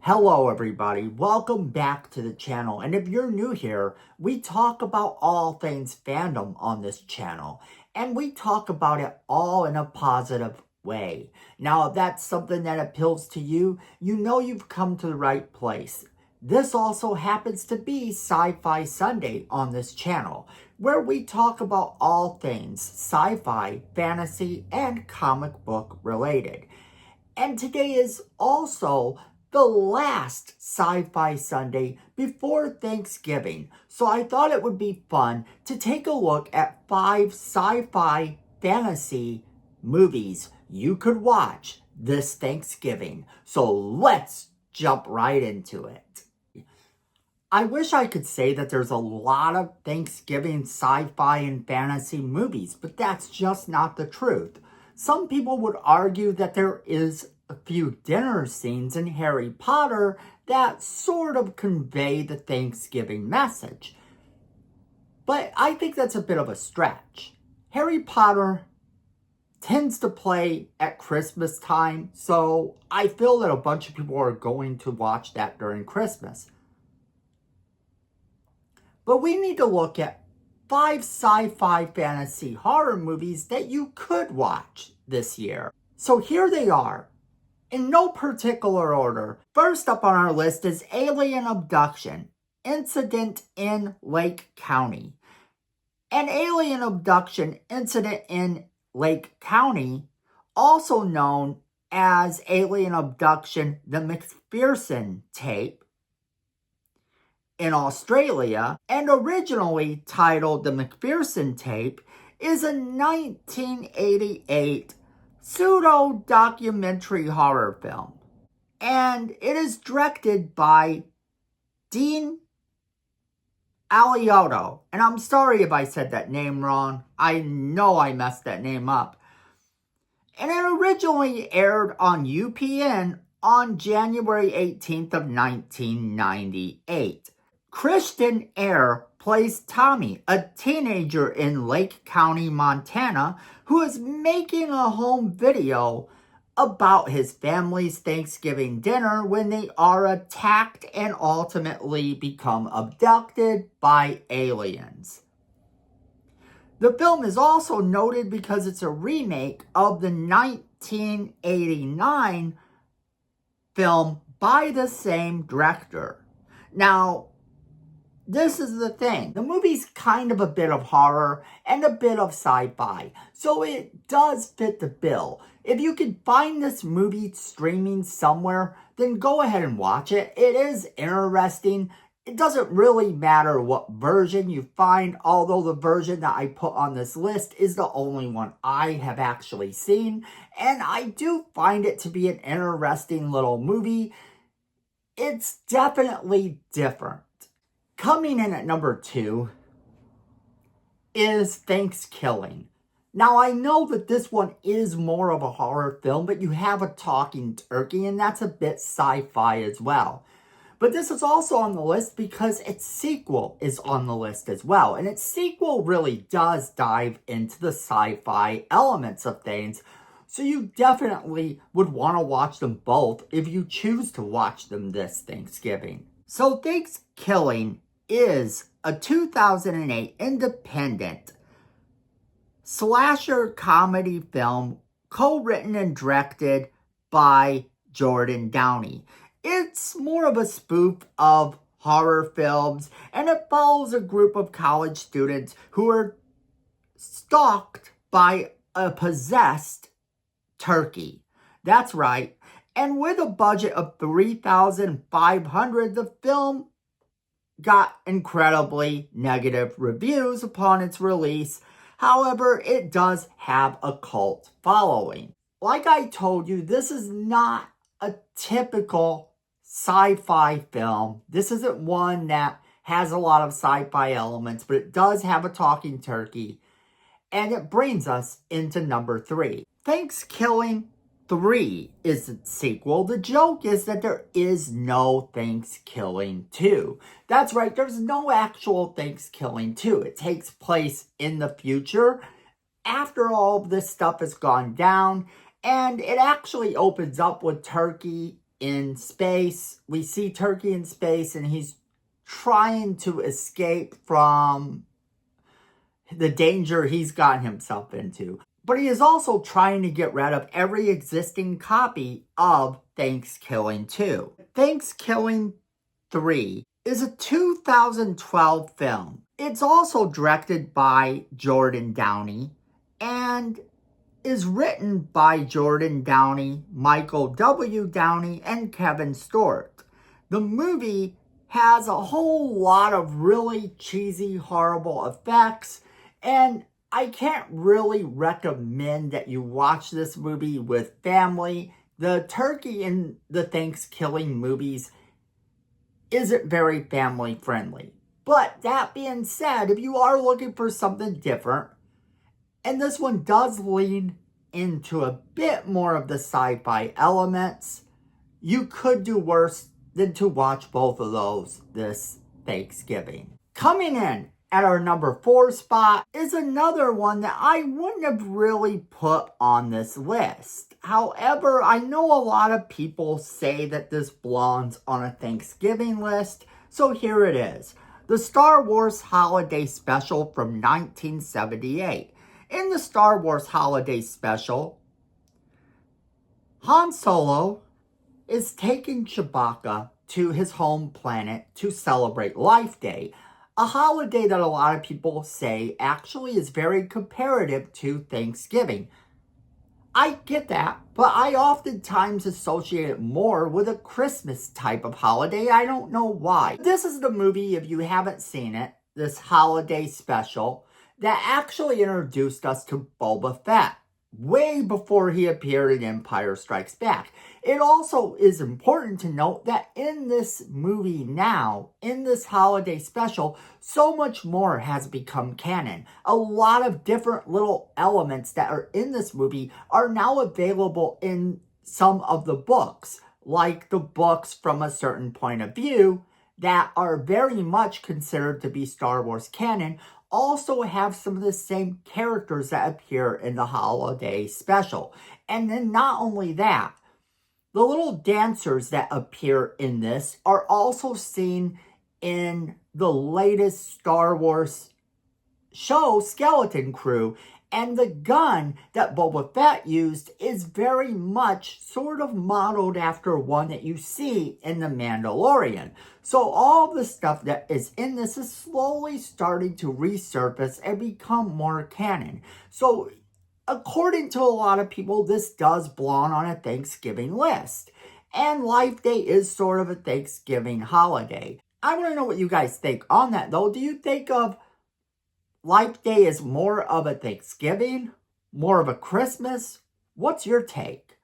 Hello everybody, welcome back to the channel, and if you're new here, we talk about all things fandom on this channel, and we talk about it all in a positive way. Now if that's something that appeals to you, you know you've come to the right place. This also happens to be Sci-Fi Sunday on this channel, where we talk about all things sci-fi, fantasy, and comic book related. And today is also the last Sci-Fi Sunday before Thanksgiving. So I thought it would be fun to take a look at 5 sci-fi fantasy movies you could watch this Thanksgiving. So let's jump right into it. I wish I could say that there's a lot of Thanksgiving sci-fi and fantasy movies, but that's just not the truth. Some people would argue that there is a few dinner scenes in Harry Potter that sort of convey the Thanksgiving message. But I think that's a bit of a stretch. Harry Potter tends to play at Christmas time, so I feel that a bunch of people are going to watch that during Christmas. But we need to look at 5 sci-fi fantasy horror movies that you could watch this year. So here they are, in no particular order. First up on our list is Alien Abduction, Incident in Lake County. An alien abduction incident in Lake County, also known as Alien Abduction, the McPherson Tape, in Australia, and originally titled The McPherson Tape, is a 1988 pseudo-documentary horror film. And it is directed by Dean Alioto. And I'm sorry if I said that name wrong. I know I messed that name up. And it originally aired on UPN on January 18th of 1998. Christian Eyre plays Tommy, a teenager in Lake County, Montana, who is making a home video about his family's Thanksgiving dinner when they are attacked and ultimately become abducted by aliens. The film is also noted because it's a remake of the 1989 film by the same director. Now, this is the thing. The movie's kind of a bit of horror and a bit of sci-fi, so it does fit the bill. If you can find this movie streaming somewhere, then go ahead and watch it. It is interesting. It doesn't really matter what version you find, although the version that I put on this list is the only one I have actually seen, and I do find it to be an interesting little movie. It's definitely different. Coming in at number 2 is Thanksgiving. Now, I know that this one is more of a horror film, but you have a talking turkey, and that's a bit sci-fi as well. But this is also on the list because its sequel is on the list as well. And its sequel really does dive into the sci-fi elements of things. So you definitely would want to watch them both if you choose to watch them this Thanksgiving. So Thanksgiving is a 2008 independent slasher comedy film co-written and directed by Jordan Downey. It's more of a spoof of horror films, and it follows a group of college students who are stalked by a possessed turkey. That's right. And with a budget of $3,500, the film got incredibly negative reviews upon its release. However, it does have a cult following. Like I told you, this is not a typical sci-fi film. This isn't one that has a lot of sci-fi elements, but it does have a talking turkey. And it brings us into number 3. Thanksgiving 3 is the sequel. The joke is that there is no Thanksgiving 2. That's right, there's no actual Thanksgiving 2. It takes place in the future after all of this stuff has gone down, and it actually opens up with turkey in space. We see Turkey in space, and he's trying to escape from the danger he's gotten himself into. But he is also trying to get rid of every existing copy of Thanksgiving 2. Thanksgiving 3 is a 2012 film. It's also directed by Jordan Downey and is written by Jordan Downey, Michael W. Downey, and Kevin Stewart. The movie has a whole lot of really cheesy, horrible effects, and I can't really recommend that you watch this movie with family. The turkey in the Thanksgiving movies isn't very family friendly. But that being said, if you are looking for something different, and this one does lean into a bit more of the sci-fi elements, you could do worse than to watch both of those this Thanksgiving. Coming in at our number 4 spot is another one that I wouldn't have really put on this list. However, I know a lot of people say that this belongs on a Thanksgiving list, so here it is. The Star Wars Holiday Special from 1978. In the Star Wars Holiday Special, Han Solo is taking Chewbacca to his home planet to celebrate Life Day, a holiday that a lot of people say actually is very comparative to Thanksgiving. I get that, but I oftentimes associate it more with a Christmas type of holiday. I don't know why. This is the movie, if you haven't seen it, this holiday special, that actually introduced us to Boba Fett way before he appeared in Empire Strikes Back. It also is important to note that in this movie now, in this holiday special, so much more has become canon. A lot of different little elements that are in this movie are now available in some of the books, like the books from a certain point of view that are very much considered to be Star Wars canon, also have some of the same characters that appear in the holiday special. And then not only that, the little dancers that appear in this are also seen in the latest Star Wars show, Skeleton Crew, and the gun that Boba Fett used is very much sort of modeled after one that you see in The Mandalorian. So all the stuff that is in this is slowly starting to resurface and become more canon. So according to a lot of people, this does belong on a Thanksgiving list. And Life Day is sort of a Thanksgiving holiday. I want to know what you guys think on that, though. Do you think of Life Day as more of a Thanksgiving? More of a Christmas? What's your take?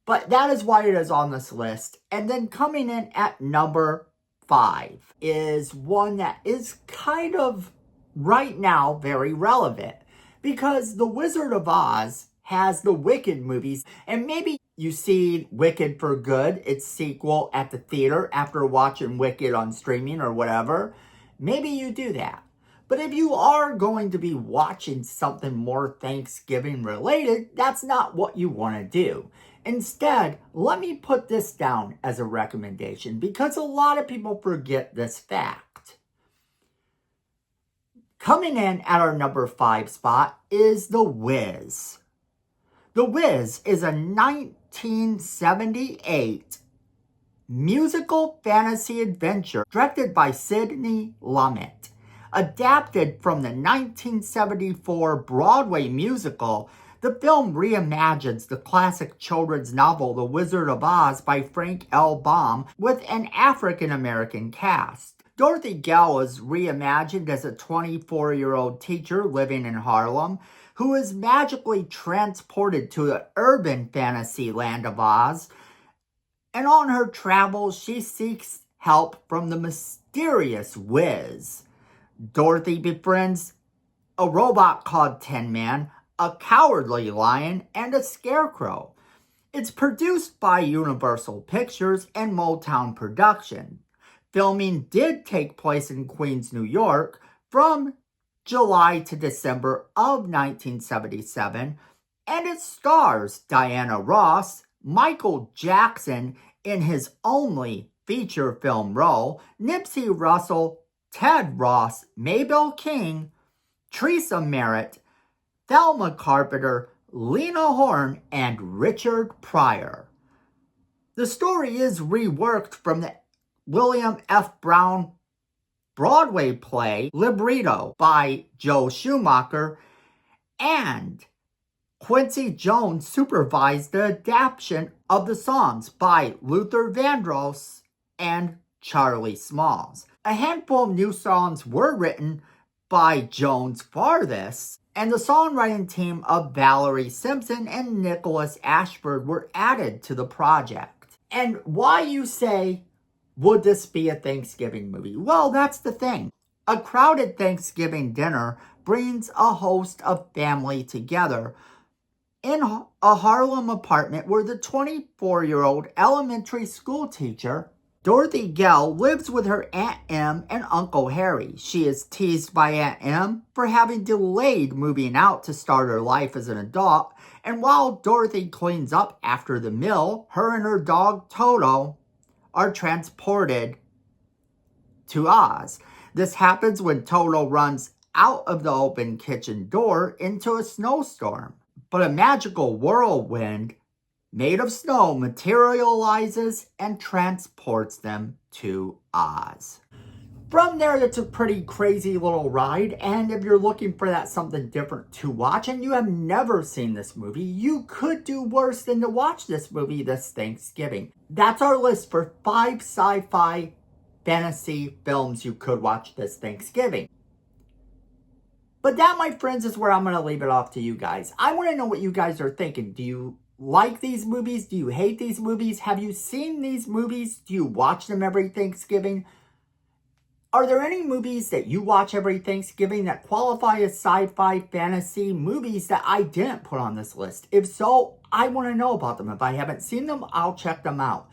But that is why it is on this list. And then coming in at number 5 is one that is kind of right now very relevant. Because The Wizard of Oz has the Wicked movies, and maybe you see Wicked for Good, its sequel, at the theater after watching Wicked on streaming or whatever. Maybe you do that. But if you are going to be watching something more Thanksgiving related, that's not what you want to do. Instead, let me put this down as a recommendation because a lot of people forget this fact. Coming in at our number 5 spot is The Wiz. The Wiz is a 1978 musical fantasy adventure directed by Sidney Lumet. Adapted from the 1974 Broadway musical, the film reimagines the classic children's novel The Wizard of Oz by Frank L. Baum with an African-American cast. Dorothy Gale is reimagined as a 24-year-old teacher living in Harlem who is magically transported to the urban fantasy land of Oz. And on her travels, she seeks help from the mysterious Wiz. Dorothy befriends a robot called Tin Man, a cowardly lion, and a scarecrow. It's produced by Universal Pictures and Motown Production. Filming did take place in Queens, New York from July to December of 1977, and it stars Diana Ross, Michael Jackson, In his only feature film role, Nipsey Russell, Ted Ross, Mabel King, Teresa Merritt, Thelma Carpenter, Lena Horne, and Richard Pryor. The story is reworked from the William F. Brown Broadway play Libretto by Joe Schumacher, and Quincy Jones supervised the adaptation of the songs by Luther Vandross and Charlie Smalls. A handful of new songs were written by Jones for this, and the songwriting team of Valerie Simpson and Nicholas Ashford were added to the project. And why, you say, would this be a Thanksgiving movie? Well, that's the thing. A crowded Thanksgiving dinner brings a host of family together in a Harlem apartment where the 24-year-old elementary school teacher, Dorothy Gell, lives with her Aunt Em and Uncle Harry. She is teased by Aunt Em for having delayed moving out to start her life as an adult, and while Dorothy cleans up after the meal, her and her dog Toto are transported to Oz. This happens when Toto runs out of the open kitchen door into a snowstorm. But a magical whirlwind made of snow materializes and transports them to Oz. From there, it's a pretty crazy little ride, and if you're looking for that something different to watch and you have never seen this movie, you could do worse than to watch this movie this Thanksgiving. That's our list for 5 sci-fi fantasy films you could watch this Thanksgiving. But that, my friends, is where I'm going to leave it off to you guys. I want to know what you guys are thinking. Do you like these movies? Do you hate these movies? Have you seen these movies? Do you watch them every Thanksgiving? Are there any movies that you watch every Thanksgiving that qualify as sci-fi fantasy movies that I didn't put on this list? If so, I want to know about them. If I haven't seen them, I'll check them out.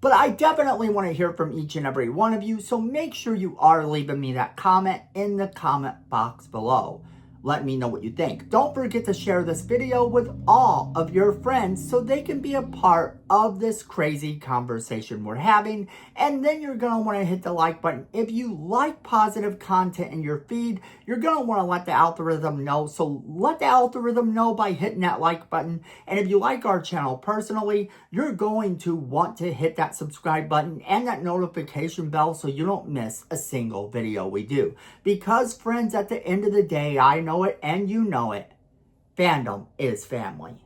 But I definitely want to hear from each and every one of you, so make sure you are leaving me that comment in the comment box below. Let me know what you think. Don't forget to share this video with all of your friends so they can be a part of this crazy conversation we're having. And then you're going to want to hit the like button. If you like positive content in your feed, you're going to want to let the algorithm know. So let the algorithm know by hitting that like button. And if you like our channel personally, you're going to want to hit that subscribe button and that notification bell so you don't miss a single video we do. Because, friends, at the end of the day, I know it and you know it, fandom is family.